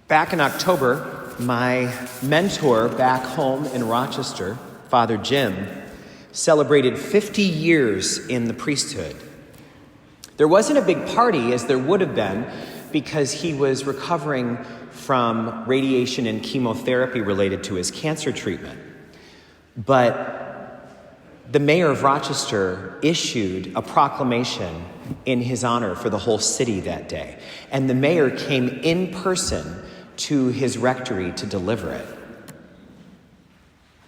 Back in October, my mentor back home in Rochester, Father Jim, celebrated 50 years in the priesthood. There wasn't a big party, as there would have been, because he was recovering from radiation and chemotherapy related to his cancer treatment. But the mayor of Rochester issued a proclamation in his honor for the whole city that day. And the mayor came in person to his rectory to deliver it.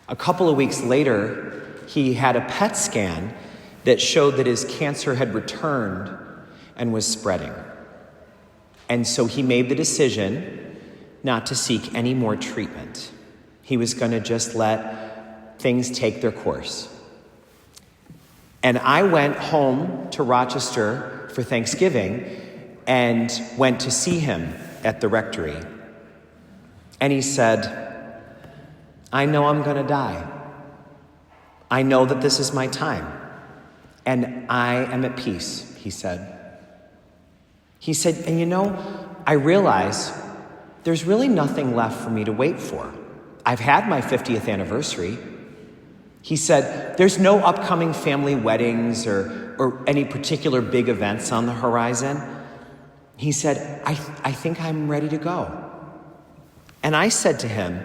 A couple of weeks later, he had a PET scan that showed that his cancer had returned and was spreading. And so he made the decision not to seek any more treatment. He was going to just let things take their course. And I went home to Rochester for Thanksgiving and went to see him at the rectory. And he said, "I know I'm going to die. I know that this is my time. And I am at peace," he said. He said, "And you know, I realize there's really nothing left for me to wait for. I've had my 50th anniversary." He said, "There's no upcoming family weddings or any particular big events on the horizon." He said, I think I'm ready to go." And I said to him,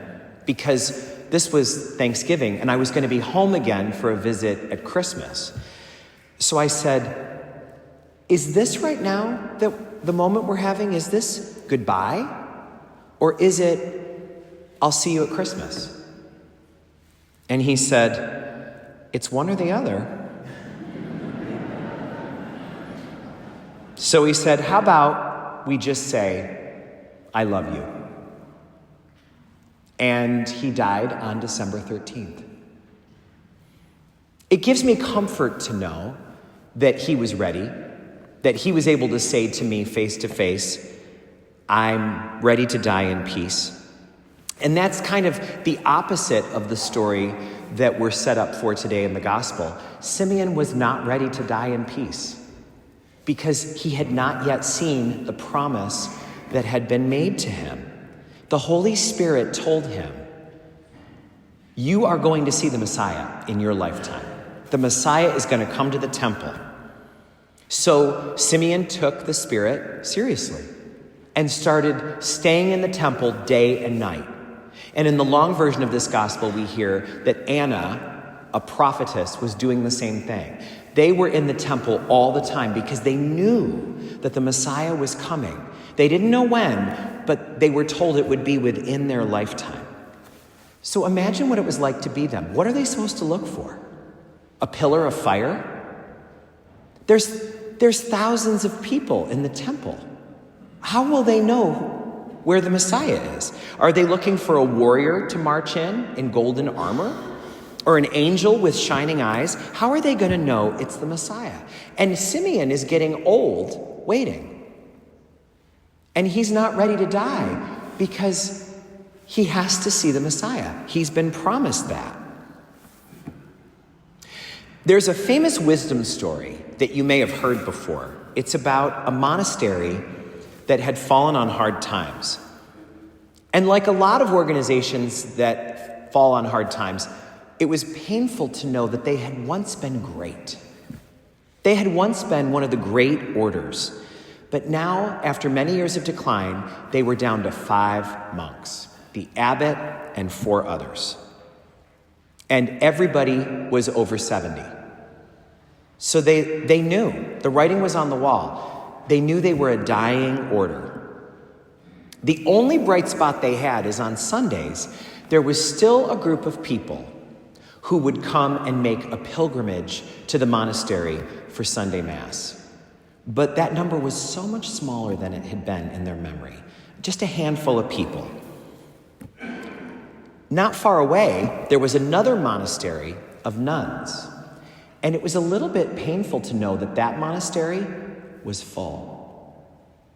because this was Thanksgiving and I was going to be home again for a visit at Christmas. So I said, "Is this right now, the moment we're having, is this goodbye? Or is it, I'll see you at Christmas?" And he said, "It's one or the other." So he said, "How about we just say, I love you." And he died on December 13th. It gives me comfort to know that he was ready, that he was able to say to me face to face, "I'm ready to die in peace." And that's kind of the opposite of the story that we're set up for today in the gospel. Simeon was not ready to die in peace because he had not yet seen the promise that had been made to him. The Holy Spirit told him, "You are going to see the Messiah in your lifetime. The Messiah is going to come to the temple." So Simeon took the Spirit seriously and started staying in the temple day and night. And in the long version of this gospel, we hear that Anna, a prophetess, was doing the same thing. They were in the temple all the time because they knew that the Messiah was coming. They didn't know when, but they were told it would be within their lifetime. So imagine what it was like to be them. What are they supposed to look for? A pillar of fire? There's thousands of people in the temple. How will they know where the Messiah is? Are they looking for a warrior to march in golden armor? Or an angel with shining eyes? How are they going to know it's the Messiah? And Simeon is getting old waiting. And he's not ready to die because he has to see the Messiah. He's been promised that. There's a famous wisdom story that you may have heard before. It's about a monastery that had fallen on hard times. And like a lot of organizations that fall on hard times, it was painful to know that they had once been great. They had once been one of the great orders. But now, after many years of decline, they were down to 5 monks, the abbot and 4 others. And everybody was over 70. So they knew. The writing was on the wall. They knew they were a dying order. The only bright spot they had is on Sundays, there was still a group of people who would come and make a pilgrimage to the monastery for Sunday Mass. But that number was so much smaller than it had been in their memory. Just a handful of people. Not far away, there was another monastery of nuns. And it was a little bit painful to know that that monastery was full.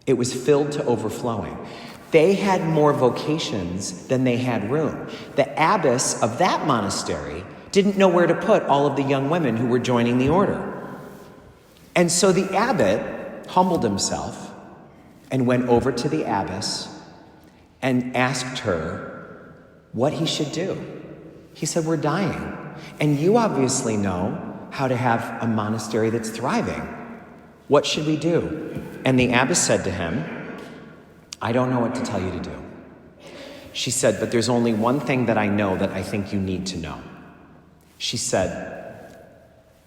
It was filled to overflowing. They had more vocations than they had room. The abbess of that monastery didn't know where to put all of the young women who were joining the order. And so the abbot humbled himself and went over to the abbess and asked her what he should do. He said, we're dying. And you obviously know how to have a monastery that's thriving. What should we do? And the abbess said to him, I don't know what to tell you to do. She said, but there's only one thing that I know that I think you need to know. She said,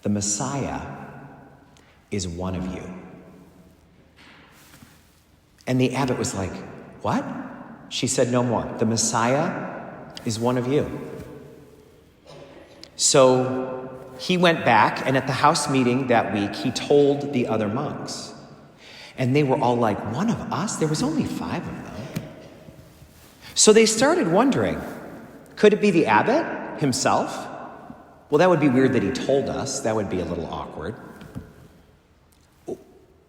the Messiah is one of you. And the abbot was like, what? She said, no more. The Messiah is one of you. So he went back, and at the house meeting that week, he told the other monks. And they were all like, one of us? There was only 5 of them. So they started wondering, could it be the abbot himself? Well, that would be weird that he told us. That would be a little awkward.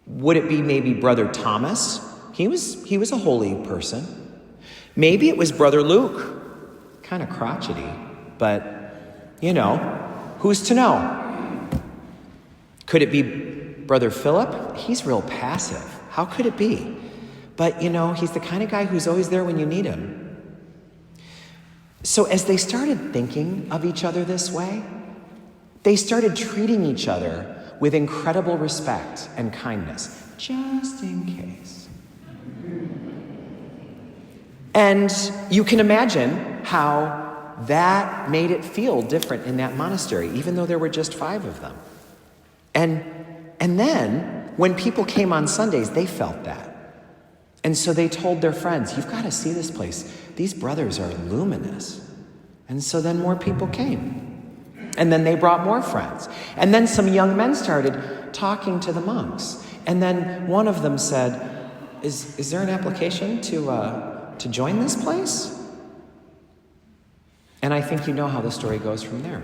Would it be maybe Brother Thomas? He was a holy person. Maybe it was Brother Luke. Kind of crotchety, but, who's to know? Could it be Brother Philip? He's real passive. How could it be? But, he's the kind of guy who's always there when you need him. So as they started thinking of each other this way, they started treating each other with incredible respect and kindness, just in case. And you can imagine how that made it feel different in that monastery, even though there were just 5 of them. And then, when people came on Sundays, they felt that. And so they told their friends, you've got to see this place. These brothers are luminous. And so then more people came. And then they brought more friends. And then some young men started talking to the monks. And then one of them said, is there an application to join this place? And I think you know how the story goes from there.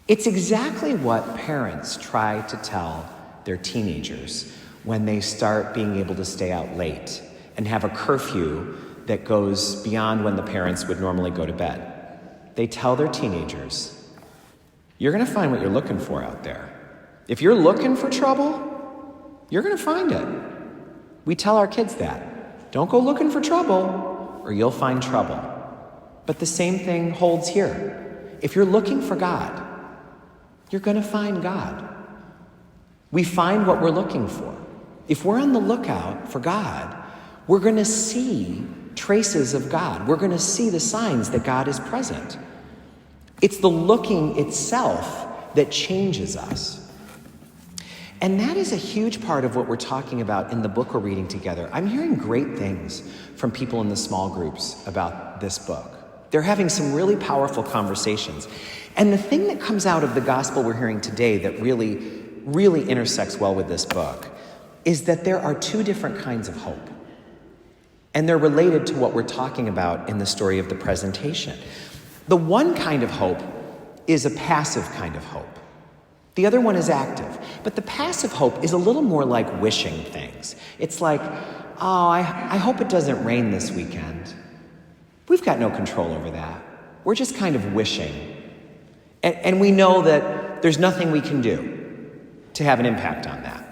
It's exactly what parents try to tell their teenagers when they start being able to stay out late and have a curfew that goes beyond when the parents would normally go to bed. They tell their teenagers, you're going to find what you're looking for out there. If you're looking for trouble, you're going to find it. We tell our kids that. Don't go looking for trouble or you'll find trouble. But the same thing holds here. If you're looking for God, you're going to find God. We find what we're looking for. If we're on the lookout for God, we're going to see traces of God. We're going to see the signs that God is present. It's the looking itself that changes us. And that is a huge part of what we're talking about in the book we're reading together. I'm hearing great things from people in the small groups about this book. They're having some really powerful conversations. And the thing that comes out of the gospel we're hearing today that really intersects well with this book is that there are 2 different kinds of hope. And they're related to what we're talking about in the story of the presentation. The one kind of hope is a passive kind of hope. The other one is active. But the passive hope is a little more like wishing things. It's like, I hope it doesn't rain this weekend. We've got no control over that. We're just kind of wishing. And we know that there's nothing we can do to have an impact on that.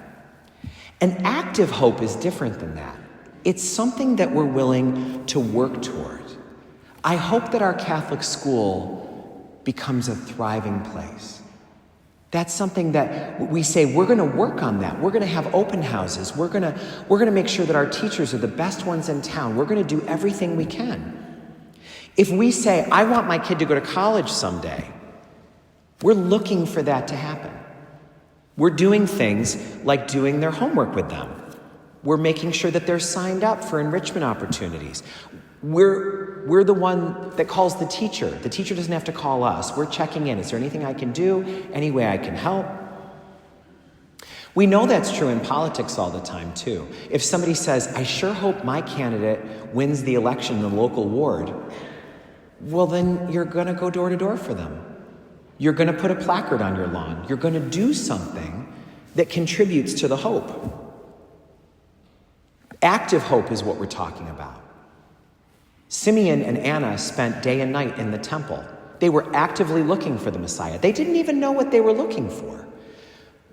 An active hope is different than that. It's something that we're willing to work toward. I hope that our Catholic school becomes a thriving place. That's something that we say, we're going to work on that. We're going to have open houses. We're going to make sure that our teachers are the best ones in town. We're going to do everything we can. If we say, I want my kid to go to college someday, we're looking for that to happen. We're doing things like doing their homework with them. We're making sure that they're signed up for enrichment opportunities. We're the one that calls the teacher. The teacher doesn't have to call us. We're checking in. Is there anything I can do? Any way I can help? We know that's true in politics all the time, too. If somebody says, I sure hope my candidate wins the election in the local ward, well, then you're going to go door to door for them. You're going to put a placard on your lawn. You're going to do something that contributes to the hope. Active hope is what we're talking about. Simeon and Anna spent day and night in the temple. They were actively looking for the Messiah. They didn't even know what they were looking for.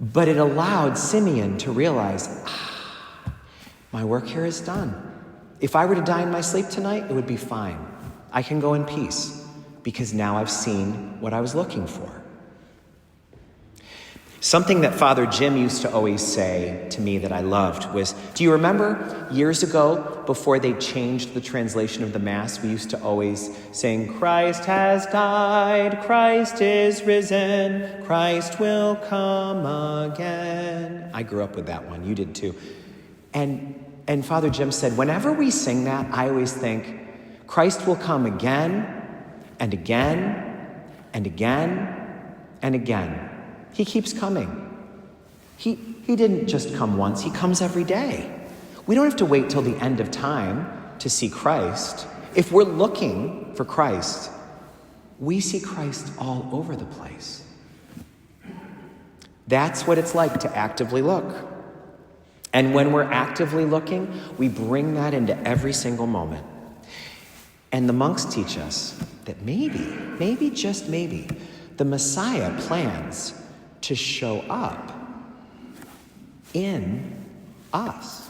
But it allowed Simeon to realize, my work here is done. If I were to die in my sleep tonight, it would be fine. I can go in peace because now I've seen what I was looking for. Something that Father Jim used to always say to me that I loved was, do you remember years ago, before they changed the translation of the Mass, we used to always sing, Christ has died, Christ is risen, Christ will come again. I grew up with that one, you did too. And Father Jim said, whenever we sing that, I always think, Christ will come again and again and again and again. He keeps coming. He didn't just come once, he comes every day. We don't have to wait till the end of time to see Christ. If we're looking for Christ, we see Christ all over the place. That's what it's like to actively look. And when we're actively looking, we bring that into every single moment. And the monks teach us that maybe, just maybe, the Messiah plans to show up in us.